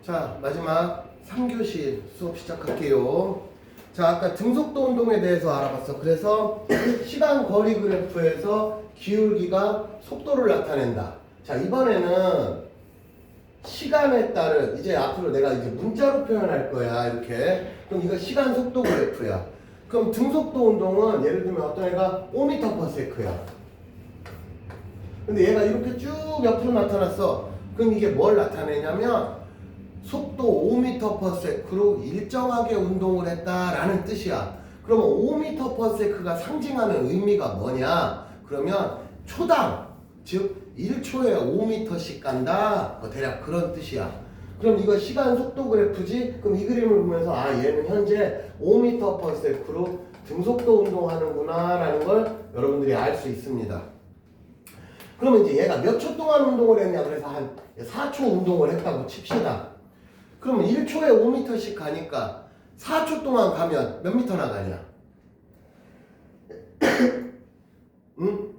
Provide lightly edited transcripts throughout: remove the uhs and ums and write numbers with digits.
자, 마지막 3교시 수업 시작할게요. 자, 아까 등속도 운동에 대해서 알아봤어. 그래서 시간 거리 그래프에서 기울기가 속도를 나타낸다. 자, 이번에는 시간에 따른, 이제 앞으로 내가 이제 문자로 표현할 거야. 이렇게. 그럼 이거 시간 속도 그래프야. 그럼 등속도 운동은 예를 들면 어떤 애가 5m/s야. 근데 얘가 이렇게 쭉 옆으로 나타났어. 그럼 이게 뭘 나타내냐면 속도 5m/s로 일정하게 운동을 했다라는 뜻이야. 그러면 5m/s가 상징하는 의미가 뭐냐? 그러면 초당, 즉 1초에 5m씩 간다. 대략 그런 뜻이야. 그럼 이거 시간 속도 그래프지? 그럼 이 그림을 보면서 아, 얘는 현재 5m/s로 등속도 운동하는구나 라는 걸 여러분들이 알 수 있습니다. 그러면 이제 얘가 몇 초 동안 운동을 했냐? 그래서 한 4초 운동을 했다고 칩시다. 그러면 1초에 5m씩 가니까 4초 동안 가면 몇 미터 나가냐? 응?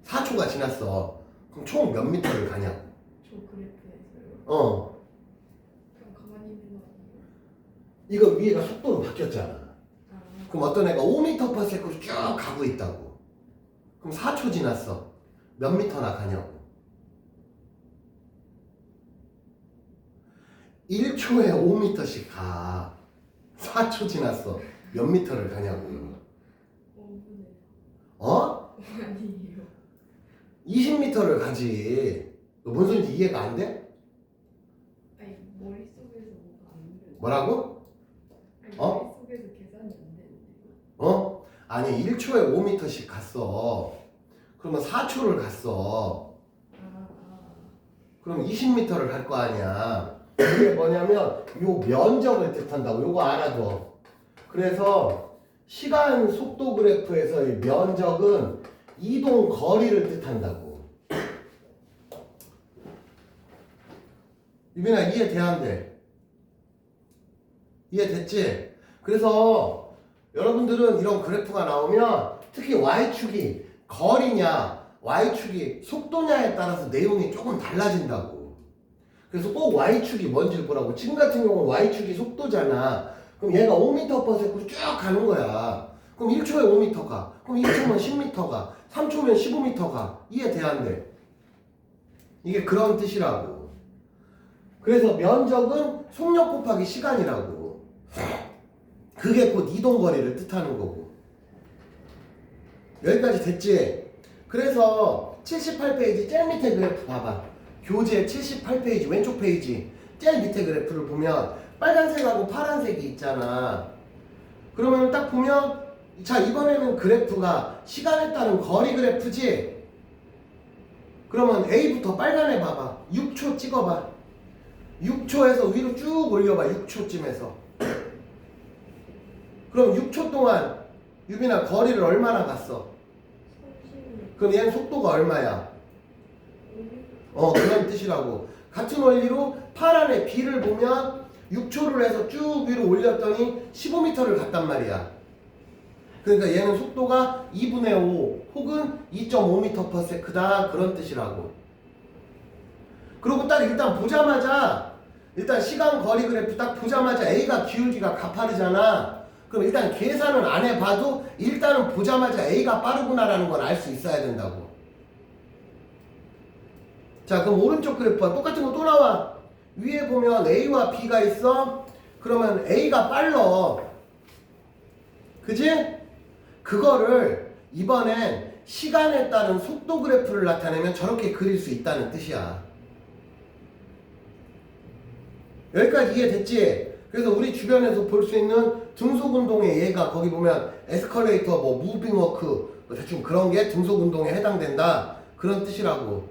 4초가 지났어. 그럼 총 몇 미터를 가냐고? 저 그래프에서요? 어. 그냥 가만히 있는 거 아니에요? 이거 위에가 속도로 바뀌었잖아. 아, 그럼 어떤 애가 5m/s로 쭉 가고 있다고. 그럼 4초 지났어. 몇 미터나 가냐고. 1초에 5m씩 가. 4초 지났어. 몇 미터를 가냐고. 5분에 어? 아니에요. 20m를 가지. 너 뭔 소리인지 이해가 안 돼? 아니 머릿속에서 뭐가 안 돼요. 뭐라고? 아니, 어? 머릿속에서 계산이 안 되는데요. 어? 아니 1초에 5m씩 갔어. 그러면 4초를 갔어. 그럼 20m를 갈 거 아니야. 이게 뭐냐면 요 면적을 뜻한다고. 요거 알아둬. 그래서 시간 속도 그래프에서의 면적은 이동 거리를 뜻한다고. 유빈아 이해돼 안 돼? 이해됐지? 그래서 여러분들은 이런 그래프가 나오면 특히 Y축이 거리냐 Y축이 속도냐에 따라서 내용이 조금 달라진다고. 그래서 꼭 Y축이 뭔지를 보라고. 지금 같은 경우는 Y축이 속도잖아. 그럼 얘가 5m/s로 쭉 가는 거야. 그럼 1초에 5m 가. 그럼 2초면 10m 가. 3초면 15m 가. 이해돼 안 돼? 이게 그런 뜻이라고. 그래서 면적은 속력 곱하기 시간이라고. 그게 곧 이동거리를 뜻하는 거고. 여기까지 됐지? 그래서 78페이지 제일 밑에 그래프 봐봐. 교재 78페이지 왼쪽 페이지 제일 밑에 그래프를 보면 빨간색하고 파란색이 있잖아. 그러면 딱 보면 자 이번에는 그래프가 시간에 따른 거리 그래프지? 그러면 A부터 빨간에 봐봐. 6초 찍어봐. 6초에서 위로 쭉 올려봐. 6초쯤에서. 그럼 6초 동안 유빈아 거리를 얼마나 갔어? 30. 그럼 얘는 속도가 얼마야? 그런 뜻이라고. 같은 원리로 파란의 B를 보면 6초를 해서 쭉 위로 올렸더니 15m를 갔단 말이야. 그러니까 얘는 속도가 2분의 5 혹은 2.5m/s다 그런 뜻이라고. 그리고 딱 일단 보자마자 일단 시간 거리 그래프 딱 보자마자 A가 기울기가 가파르잖아. 그럼 일단 계산은 안 해봐도 일단은 보자마자 A가 빠르구나라는 걸 알 수 있어야 된다고. 자 그럼 오른쪽 그래프와 똑같은 거 또 나와. 위에 보면 A와 B가 있어. 그러면 A가 빨라. 그지? 그거를 이번엔 시간에 따른 속도 그래프를 나타내면 저렇게 그릴 수 있다는 뜻이야. 여기까지 이해됐지? 그래서 우리 주변에서 볼 수 있는 등속운동의 예가 거기 보면 에스컬레이터, 뭐 무빙워크 뭐 대충 그런 게 등속운동에 해당된다 그런 뜻이라고.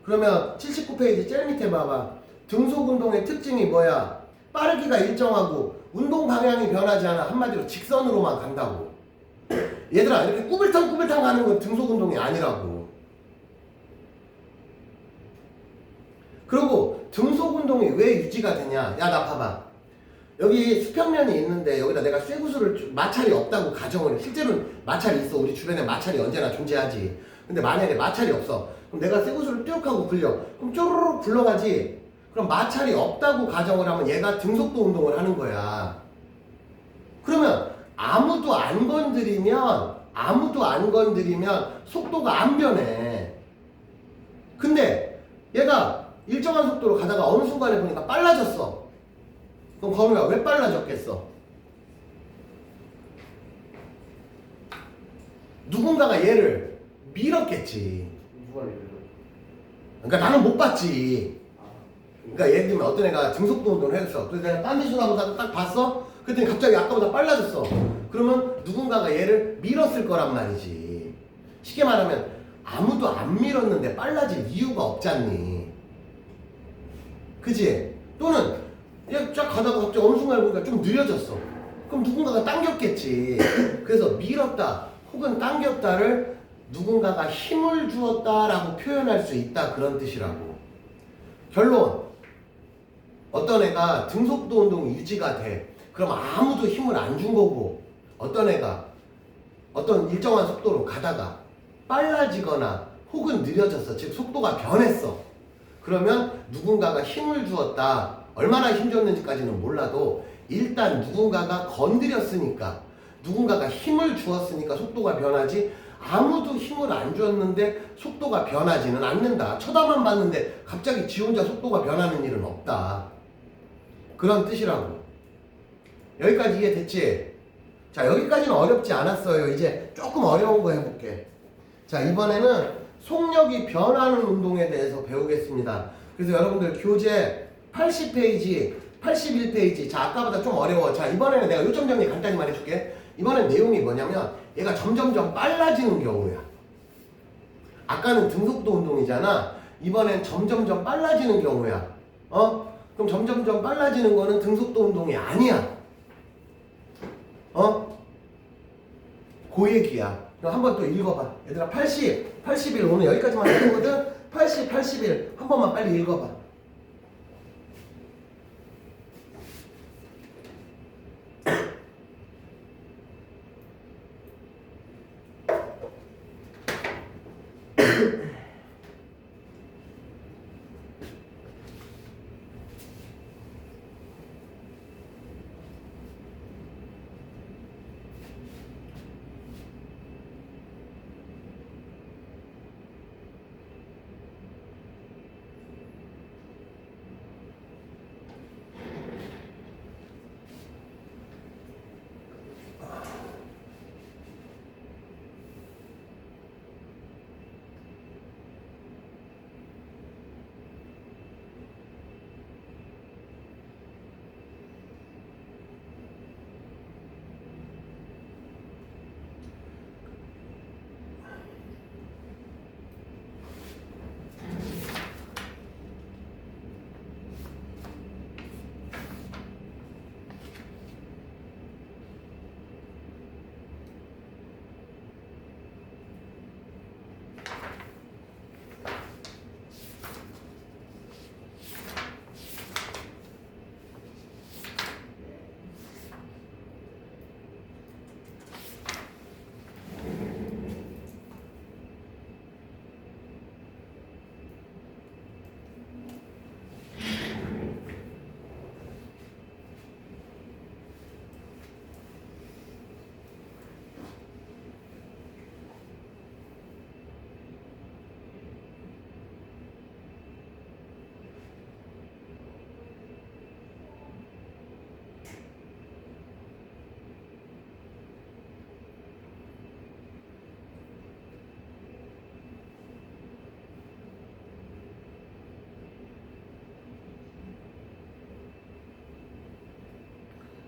그러면 79페이지 제일 밑에 봐봐. 등속운동의 특징이 뭐야? 빠르기가 일정하고 운동 방향이 변하지 않아. 한마디로 직선으로만 간다고. 얘들아 이렇게 꾸불탕꾸불탕 가는 건 등속운동이 아니라고. 그리고 등속운동이 왜 유지가 되냐? 야 나 봐봐. 여기 수평면이 있는데 여기다 내가 쇠구슬을 마찰이 없다고 가정을 해. 실제로는 마찰이 있어. 우리 주변에 마찰이 언제나 존재하지. 근데 만약에 마찰이 없어. 그럼 내가 쇠구슬을 쭉 하고 굴려. 그럼 쪼르륵 굴러가지. 그럼 마찰이 없다고 가정을 하면 얘가 등속도 운동을 하는 거야. 그러면 아무도 안 건드리면 속도가 안 변해. 근데 얘가 일정한 속도로 가다가 어느 순간에 보니까 빨라졌어. 그럼 거미가 왜 빨라졌겠어? 누군가가 얘를 밀었겠지. 누가 이래요? 그러니까 나는 못 봤지. 그러니까 예를 들면 어떤 애가 등속도 운동을 했어. 그래서 내가 딴 데 쳐다보다가 딱 봤어? 그랬더니 갑자기 아까보다 빨라졌어. 그러면 누군가가 얘를 밀었을 거란 말이지. 쉽게 말하면 아무도 안 밀었는데 빨라질 이유가 없잖니. 그지? 또는 얘 쫙 가다가 갑자기 어느 순간에 보니까 좀 느려졌어. 그럼 누군가가 당겼겠지. 그래서 밀었다 혹은 당겼다를 누군가가 힘을 주었다라고 표현할 수 있다, 그런 뜻이라고. 결론, 어떤 애가 등속도 운동이 유지가 돼. 그럼 아무도 힘을 안 준 거고, 어떤 애가 어떤 일정한 속도로 가다가 빨라지거나 혹은 느려졌어. 즉 속도가 변했어. 그러면 누군가가 힘을 주었다. 얼마나 힘 줬는지까지는 몰라도 일단 누군가가 건드렸으니까, 누군가가 힘을 주었으니까 속도가 변하지, 아무도 힘을 안 줬는데 속도가 변하지는 않는다. 쳐다만 봤는데 갑자기 지 혼자 속도가 변하는 일은 없다. 그런 뜻이라고. 여기까지 이해됐지? 자, 여기까지는 어렵지 않았어요. 이제 조금 어려운 거 해볼게. 자, 이번에는 속력이 변하는 운동에 대해서 배우겠습니다. 그래서 여러분들 교재 80페이지, 81페이지. 자, 아까보다 좀 어려워. 자, 이번에는 내가 요점 정리 간단히 말해줄게. 이번엔 내용이 뭐냐면 얘가 점점점 빨라지는 경우야. 아까는 등속도 운동이잖아. 이번엔 점점점 빨라지는 경우야. 그럼 점점점 빨라지는 거는 등속도 운동이 아니야. 그 얘기야. 그럼 한번 또 읽어봐. 얘들아, 80, 81 오늘 여기까지만 하는 거거든. 80, 81 한 번만 빨리 읽어봐.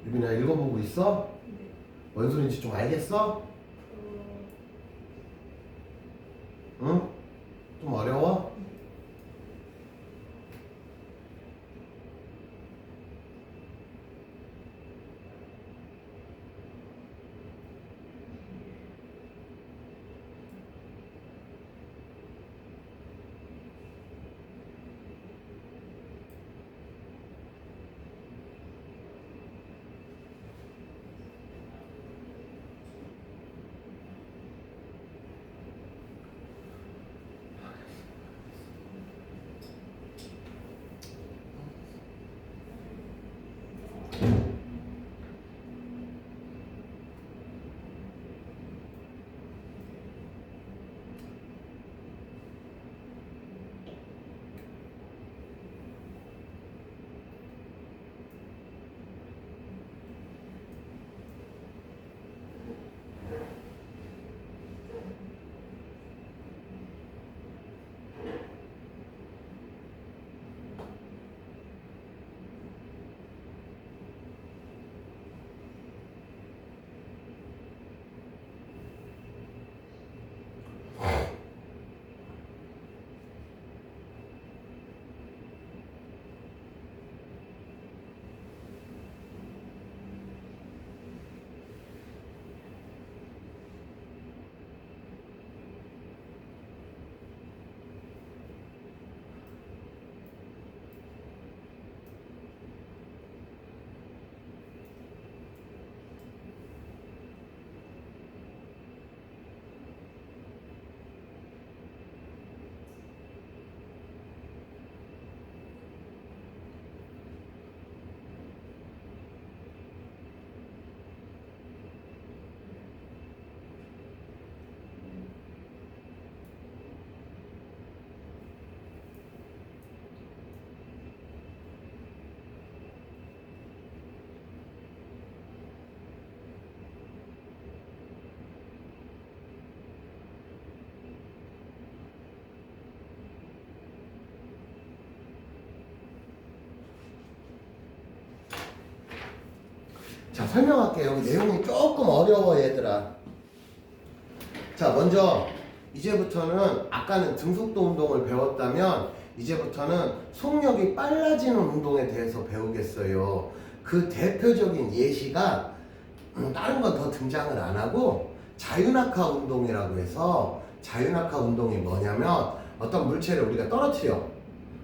유빈아, 읽어보고 있어? 네. 뭔 소린지 좀 알겠어? 응? 좀 어려워? 자, 설명할게요. 내용이 조금 어려워 얘들아. 자, 먼저 이제부터는 아까는 등속도 운동을 배웠다면 이제부터는 속력이 빨라지는 운동에 대해서 배우겠어요. 그 대표적인 예시가 다른 건 더 등장을 안 하고 자유낙하 운동이라고 해서, 자유낙하 운동이 뭐냐면 어떤 물체를 우리가 떨어뜨려.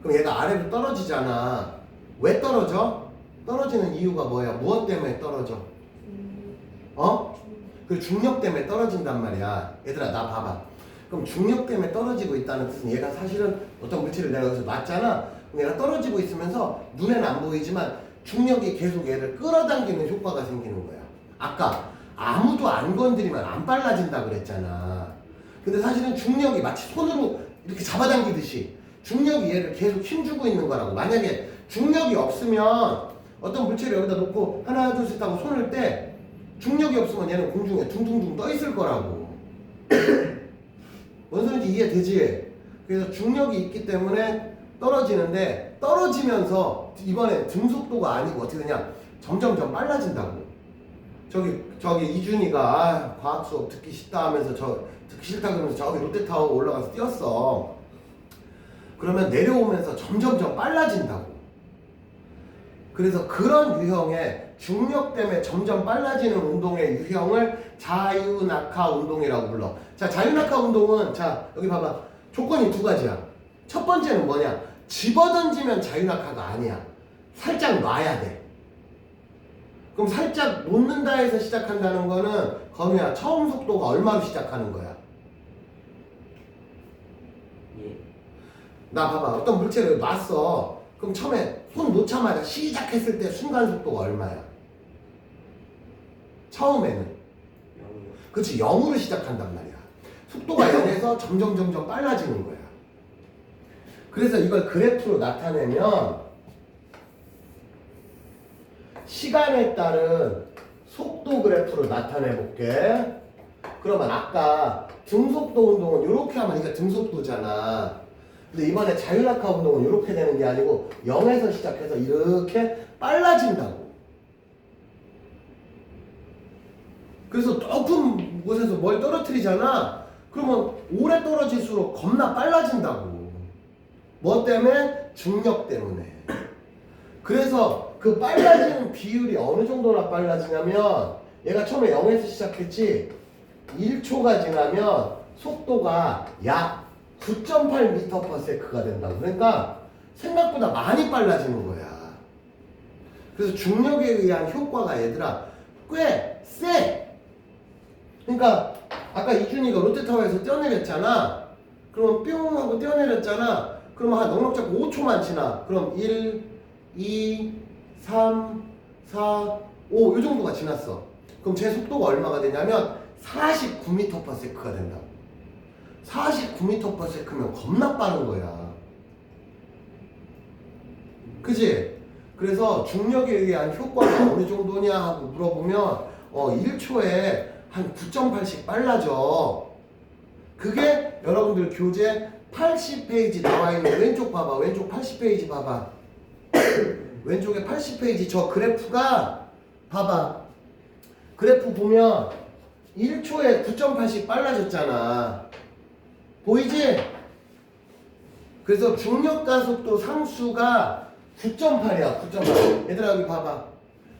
그럼 얘가 아래로 떨어지잖아. 왜 떨어져? 떨어지는 이유가 뭐야? 무엇 때문에 떨어져? 어? 그 중력 때문에 떨어진단 말이야. 얘들아, 나 봐봐. 그럼 중력 때문에 떨어지고 있다는 뜻은 얘가 사실은 어떤 물체를 내가 여기서 놨잖아. 그럼 얘가 떨어지고 있으면서 눈에는 안 보이지만 중력이 계속 얘를 끌어당기는 효과가 생기는 거야. 아까 아무도 안 건드리면 안 빨라진다 그랬잖아. 근데 사실은 중력이 마치 손으로 이렇게 잡아당기듯이 중력이 얘를 계속 힘주고 있는 거라고. 만약에 중력이 없으면 어떤 물체를 여기다 놓고 하나 둘 셋 하고 손을 떼, 중력이 없으면 얘는 공중에 둥둥둥 떠 있을 거라고. 뭔 소리인지 이해되지? 그래서 중력이 있기 때문에 떨어지는데, 떨어지면서 이번에 등속도가 아니고 어떻게 되냐, 점점점 빨라진다고. 저기 이준이가 과학 수업 듣기 싫다 하면서 듣기 싫다 그러면서 저기 롯데타워 올라가서 뛰었어. 그러면 내려오면서 점점점 빨라진다고. 그래서 그런 유형의 중력 때문에 점점 빨라지는 운동의 유형을 자유낙하 운동이라고 불러. 자, 자유낙하 운동은, 자, 여기 봐봐. 조건이 두 가지야. 첫 번째는 뭐냐? 집어던지면 자유낙하가 아니야. 살짝 놔야 돼. 그럼 살짝 놓는다 해서 시작한다는 거는 거미야, 처음 속도가 얼마로 시작하는 거야? 예. 나 봐봐. 어떤 물체를 놨어. 그럼 처음에 손 놓자마자 시작했을 때 순간 속도가 얼마야? 처음에는. 0이요. 그치, 0으로 시작한단 말이야. 속도가 0에서 점점 빨라지는 거야. 그래서 이걸 그래프로 나타내면 시간에 따른 속도 그래프로 나타내 볼게. 그러면 아까 등속도 운동은 이렇게 하면 이게 등속도잖아. 근데 이번에 자유낙하 운동은 이렇게 되는 게 아니고 0에서 시작해서 이렇게 빨라진다고. 그래서 높은 곳에서 뭘 떨어뜨리잖아. 그러면 오래 떨어질수록 겁나 빨라진다고. 뭐 때문에? 중력 때문에. 그래서 그 빨라지는 비율이 어느 정도나 빨라지냐면, 얘가 처음에 0에서 시작했지, 1초가 지나면 속도가 약 9.8m/s가 된다고. 그러니까 생각보다 많이 빨라지는 거야. 그래서 중력에 의한 효과가 얘들아 꽤 세. 그러니까 아까 이준이가 롯데타워에서 뛰어내렸잖아. 그럼 뿅 하고 뛰어내렸잖아. 그러면 한 넉넉 잡고 5초만 지나. 그럼 1, 2, 3, 4, 5 이 정도가 지났어. 그럼 제 속도가 얼마가 되냐면 49m/s가 된다. 49m/s면 겁나 빠른 거야. 그지? 그래서 중력에 의한 효과가 어느 정도냐 하고 물어보면 1초에 한 9.8씩 빨라져. 그게 여러분들 교재 80페이지 나와 있는 왼쪽 봐봐. 왼쪽 80페이지 봐봐. 왼쪽에 80페이지 저 그래프가 봐봐. 그래프 보면 1초에 9.8씩 빨라졌잖아. 보이지? 그래서 중력가속도 상수가 9.8이야. 9.8. 얘들아 여기 봐봐.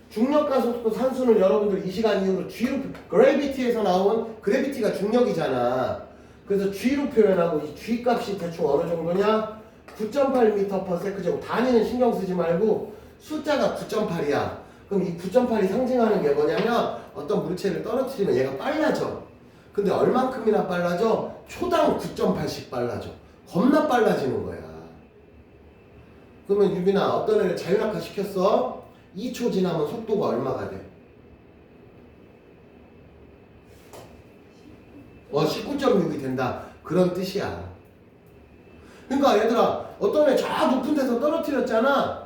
중력가속도 상수는 여러분들 이 시간 이후로 G로 그래비티에서 나온 그래비티가 중력이잖아. 그래서 G로 표현하고 이 G 값이 대충 어느 정도냐? 9.8m/s. 단위는 신경 쓰지 말고 숫자가 9.8이야. 그럼 이 9.8이 상징하는 게 뭐냐면 어떤 물체를 떨어뜨리면 얘가 빨라져. 근데 얼만큼이나 빨라져? 초당 9.8씩 빨라져. 겁나 빨라지는 거야. 그러면 유빈아 어떤 애를 자율학화 시켰어? 2초 지나면 속도가 얼마가 돼? 19.6이 된다. 그런 뜻이야. 그러니까 얘들아 어떤 애 저 높은 데서 떨어뜨렸잖아.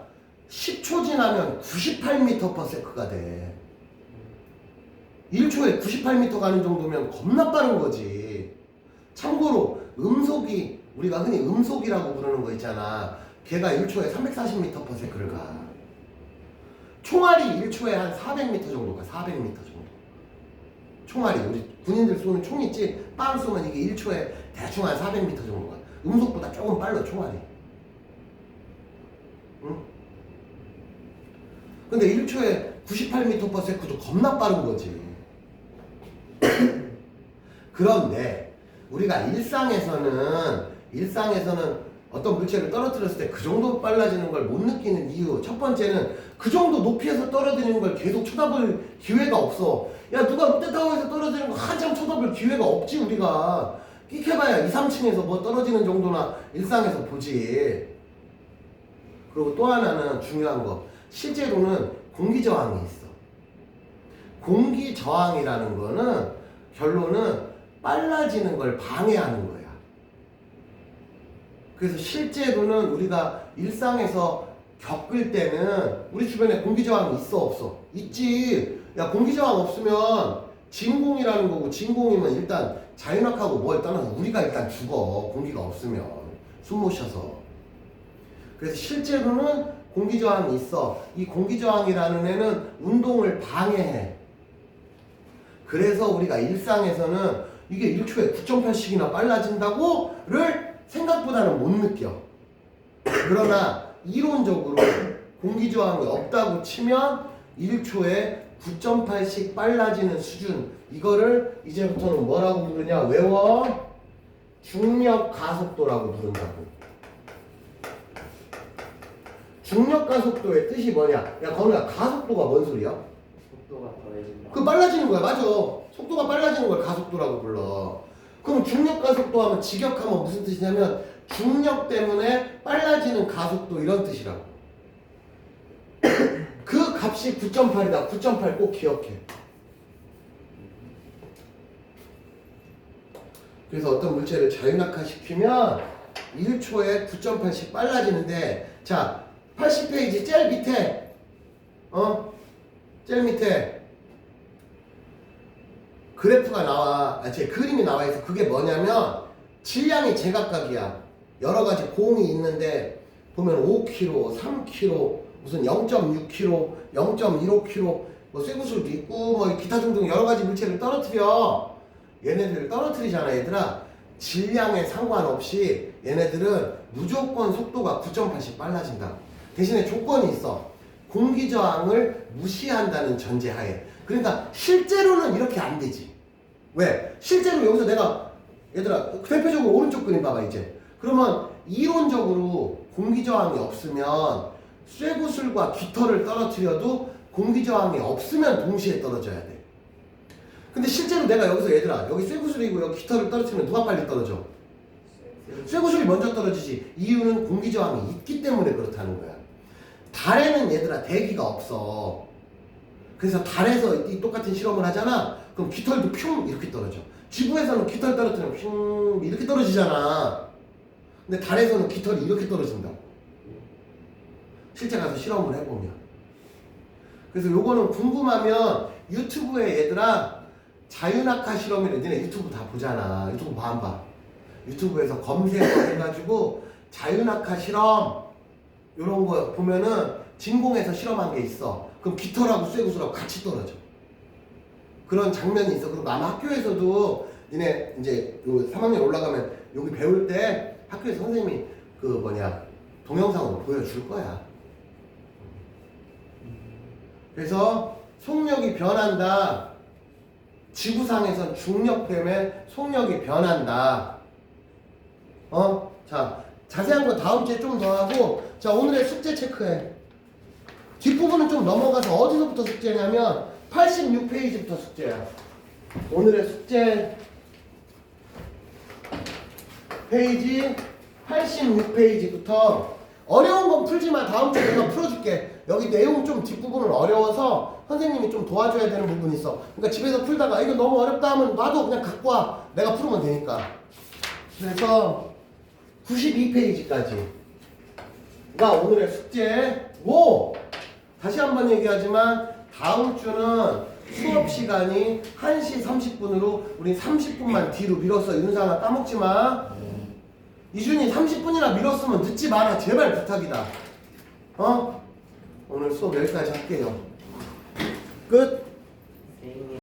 10초 지나면 98m/s가 돼. 1초에 98m 가는 정도면 겁나 빠른 거지. 참고로 음속이 우리가 흔히 음속이라고 부르는 거 있잖아. 걔가 1초에 340m/s를 가. 총알이 1초에 한 400m 정도 가. 400m 정도. 총알이 우리 군인들 쏘는 총 있지? 빵 쏘면 이게 1초에 대충 한 400m 정도 가. 음속보다 조금 빨라 총알이. 응? 근데 1초에 98m/s도 겁나 빠른 거지. 그런데 우리가 일상에서는 어떤 물체를 떨어뜨렸을 때 그 정도 빨라지는 걸 못 느끼는 이유 첫 번째는 그 정도 높이에서 떨어지는 걸 계속 쳐다볼 기회가 없어. 야 누가 롯데타워에서 떨어지는 거 한참 쳐다볼 기회가 없지. 우리가 끽해봐야 2, 3층에서 뭐 떨어지는 정도나 일상에서 보지. 그리고 또 하나는 중요한 거 실제로는 공기저항이 있어. 공기저항이라는 거는 결론은 빨라지는 걸 방해하는 거야. 그래서 실제로는 우리가 일상에서 겪을 때는 우리 주변에 공기저항이 있어 없어? 있지. 야 공기저항 없으면 진공이라는 거고 진공이면 일단 자연학하고 뭘 떠나서 우리가 일단 죽어. 공기가 없으면 숨 못 쉬어서. 그래서 실제로는 공기저항이 있어. 이 공기저항이라는 애는 운동을 방해해. 그래서 우리가 일상에서는 이게 1초에 9.8씩이나 빨라진다고를 생각보다는 못 느껴. 그러나 이론적으로 공기저항이 없다고 치면 1초에 9.8씩 빨라지는 수준. 이거를 이제부터는 뭐라고 부르냐? 외워. 중력 가속도라고 부른다고. 중력 가속도의 뜻이 뭐냐? 야 건우야 가속도가 뭔 소리야? 속도가 더해진다. 그 빨라지는 거야. 맞아. 속도가 빨라지는 걸 가속도라고 불러. 그럼 중력 가속도 하면 직역하면 무슨 뜻이냐면 중력 때문에 빨라지는 가속도 이런 뜻이라고. 그 값이 9.8이다. 9.8 꼭 기억해. 그래서 어떤 물체를 자율낙하 시키면 1초에 9.8씩 빨라지는데 자 80페이지 제일 밑에 제일 밑에 그래프가 나와. 제 그림이 나와 있어. 그게 뭐냐면 질량이 제각각이야. 여러 가지 공이 있는데 보면 5kg, 3kg, 무슨 0.6kg, 0.15kg, 뭐 쇠구슬도 있고 뭐 기타 등등 여러 가지 물체를 떨어뜨려. 얘네들을 떨어뜨리잖아. 얘들아 질량에 상관없이 얘네들은 무조건 속도가 9.8씩 빨라진다. 대신에 조건이 있어. 공기저항을 무시한다는 전제하에. 그러니까 실제로는 이렇게 안 되지. 왜? 실제로 여기서 내가 얘들아 대표적으로 오른쪽 그림 봐봐 이제. 그러면 이론적으로 공기저항이 없으면 쇠구슬과 깃털을 떨어뜨려도 공기저항이 없으면 동시에 떨어져야 돼. 근데 실제로 내가 여기서 얘들아 여기 쇠구슬이고 여기 깃털을 떨어뜨리면 누가 빨리 떨어져? 쇠구슬이 먼저 떨어지지. 이유는 공기저항이 있기 때문에 그렇다는 거야. 달에는 얘들아 대기가 없어. 그래서 달에서 이 똑같은 실험을 하잖아. 그럼 깃털도 퓨 이렇게 떨어져. 지구에서는 깃털 떨어뜨리면 퓨 이렇게 떨어지잖아. 근데 달에서는 깃털이 이렇게 떨어진다. 실제 가서 실험을 해보면. 그래서 요거는 궁금하면 유튜브에 얘들아 자유낙하 실험이래. 니네 유튜브 다 보잖아. 유튜브 봐 안 봐? 유튜브에서 검색해가지고 자유낙하 실험 요런 거 보면은 진공에서 실험한 게 있어. 그럼 깃털하고 쇠구슬하고 같이 떨어져. 그런 장면이 있어. 그리고 아마 학교에서도 니네 이제 요 3학년 올라가면 여기 배울 때 학교에서 선생님이 그 뭐냐 동영상으로 보여줄 거야. 그래서 속력이 변한다. 지구상에선 중력 때문에 속력이 변한다. 자, 자세한 거 다음 주에 좀 더 하고, 자, 오늘의 숙제 체크해. 뒷부분은 좀 넘어가서 어디서부터 숙제냐면 86페이지부터 숙제야. 오늘의 숙제 페이지 86페이지부터 어려운 건 풀지 마. 다음 주에 내가 풀어줄게. 여기 내용 좀 뒷부분은 어려워서 선생님이 좀 도와줘야 되는 부분이 있어. 그러니까 집에서 풀다가 이거 너무 어렵다 하면 놔도 그냥 갖고 와. 내가 풀으면 되니까. 그래서 92페이지까지가 오늘의 숙제고, 다시 한번 얘기하지만 다음 주는 수업 시간이 1시 30분으로 우리 30분만 뒤로 밀었어. 윤상아 까먹지 마. 이준이 30분이나 밀었으면 늦지 마라. 제발 부탁이다. 오늘 수업 여기까지 할게요. 끝.